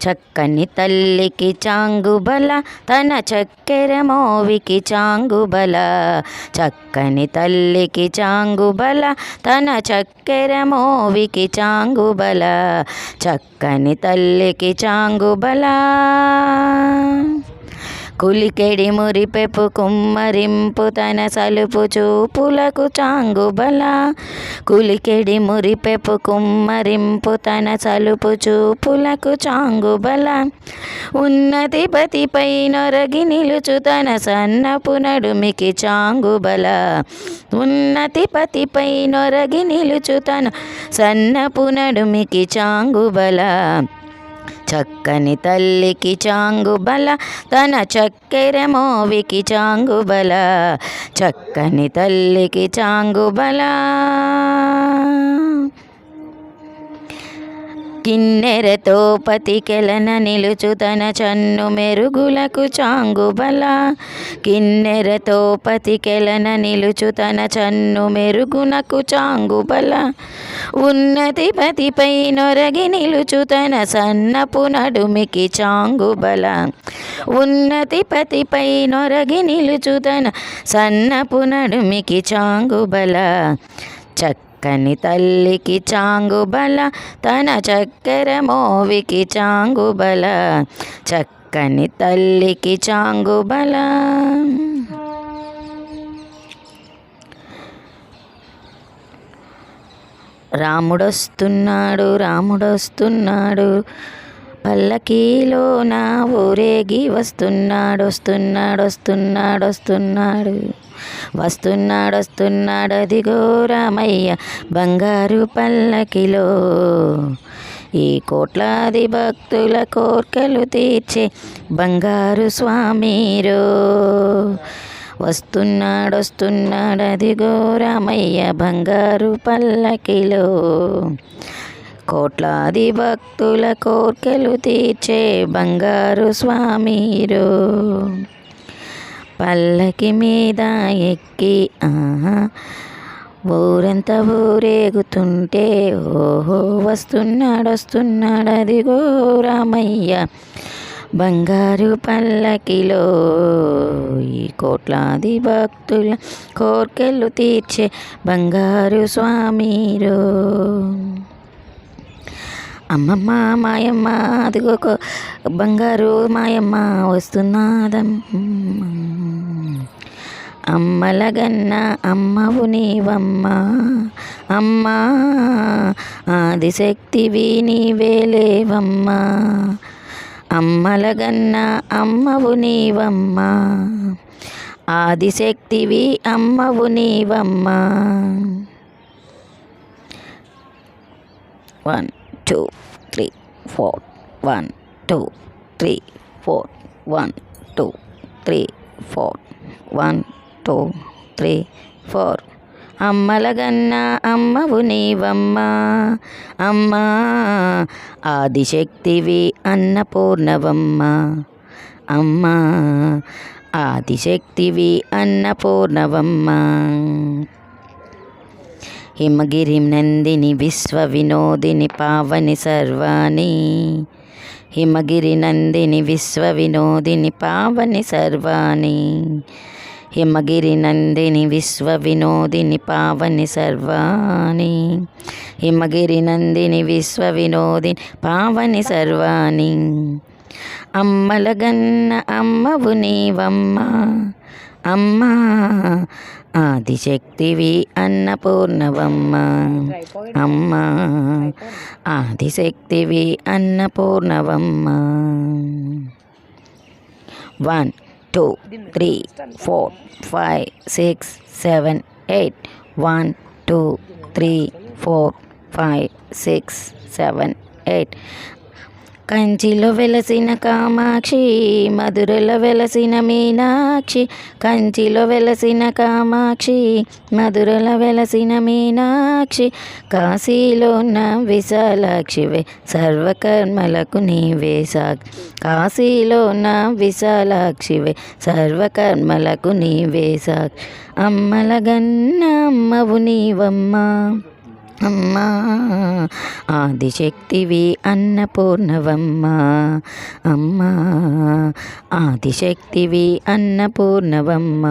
చక్కని తల్లికి చాంగుబల తన చక్కెర మోవికి చాంగుబల. చక్కని తల్లికి చాంగుబల తన చక్కెర మోవికి చాంగుబల. చక్కని తల్లికి చాంగుబల. కులికెడి మురిపెపు కుమ్మరింపు తన సలుపు చూపులకు చాంగుబల. కులికెడి మురిపెపు కుమ్మరింపు తన సలుపు చూపులకు చాంగుబల. ఉన్నతి పతిపై నొరగి నిలుచు తన సన్నపు నడుమికి చాంగుబల. ఉన్నతి పతిపై నొరగి నిలుచు తన సన్నపు నడుమికి చాంగుబల. చక్కని తల్లికి చాంగుబల తన చక్కెర మోవికి చాంగుబల. చక్కని తల్లికి చాంగుబల. కిన్నెరతో పతికెలన నిలుచు తన చన్ను మెరుగులకు చాంగుబల. కిన్నెరతో పతికెలన నిలుచు తన చన్ను మెరుగునకు చాంగుబల. ఉన్నతి పతిపై నొరగి నిలుచు తన సన్నపు నడుమికి చాంగుబల. ఉన్నతి పతిపై నొరగి నిలుచు తన సన్నపు నడుమికి చాంగుబల. చక్కని తల్లికి చాంగుబల తన చక్కెర మోవికి చాంగుబల. చక్కని తల్లికి చాంగుబల. రాముడొస్తున్నాడు రాముడొస్తున్నాడు పల్లకీలో నా ఊరేగి వస్తున్నాడు వస్తున్నాడు వస్తున్నాడు వస్తున్నాడు వస్తున్నాడు వస్తున్నాడు అదిగో రామయ్య బంగారు పల్లకిలో. ఈ కోట్లాది భక్తుల కోర్కెలు తీర్చే బంగారు స్వామిరో. వస్తున్నాడు వస్తున్నాడు అదిగో రామయ్య బంగారు పల్లకిలో. కోట్లాది భక్తుల కోర్కెలు తీర్చే బంగారు స్వామిరో. పల్లకి మీద ఎక్కి ఊరంతా ఊరేగుతుంటే ఓహో వస్తున్నాడు వస్తున్నాడు అదిగో రామయ్య బంగారు పల్లకిలో. ఈ కోట్లాది భక్తుల కోర్కెలు తీర్చే బంగారు స్వామిరో. అమ్మమ్మ మాయమ్మ అదిగో బంగారు మాయమ్మ వస్తున్నాదమ్మ. అమ్మలగన్న అమ్మవు నీవమ్మ అమ్మా ఆదిశక్తివి నీవేలేవమ్మ. అమ్మలగన్న అమ్మవు నీవమ్మ ఆదిశక్తివి అమ్మవు నీవమ్మ. 1 2 3 4 1 2 3 4 1 2 3 4 1 2 3 4. అమ్మలగన్న అమ్మవు నీవమ్మ అమ్మా ఆదిశక్తివి అన్నపూర్ణవమ్మ. అమ్మా ఆదిశక్తివి అన్నపూర్ణవమ్మ. హిమగిరి నందిని విశ్వ వినోదిని పావని సర్వాణి. హిమగిరి నందిని విశ్వ వినోదిని పావని సర్వాణి. హిమగిరి నందిని విశ్వ వినోదిని పావని సర్వాణి. హిమగిరి నందిని విశ్వ వినోదిని పావని సర్వాణి. అమ్మలగన్న అమ్మవు నీవమ్మ అమ్మా ఆదిశక్తివి అన్నపూర్ణవమ్మ. అమ్మా ఆదిశక్తివి అన్నపూర్ణవమ్మ. 1 2 3 4 5 6 7 8. 1 2 3 4 5 6 7 8. కంచిలో వెలసిన కామాక్షి మధురలో వెలసిన మీనాక్షి. కంచిలో వెలసిన కామాక్షి మధురలో వెలసిన మీనాక్షి. కాశీలో ఉన్న విశాలాక్షివే సర్వకర్మలకు నీవే సాక్షి. కాశీలో ఉన్న విశాలాక్షివే సర్వకర్మలకు నీవే సాక్షి. అమ్మలగన్న అమ్మవు నీవమ్మ అమ్మా ఆదిశక్తివి అన్నపూర్ణవమ్మ అమ్మా ఆదిశక్తివి అన్నపూర్ణవమ్మ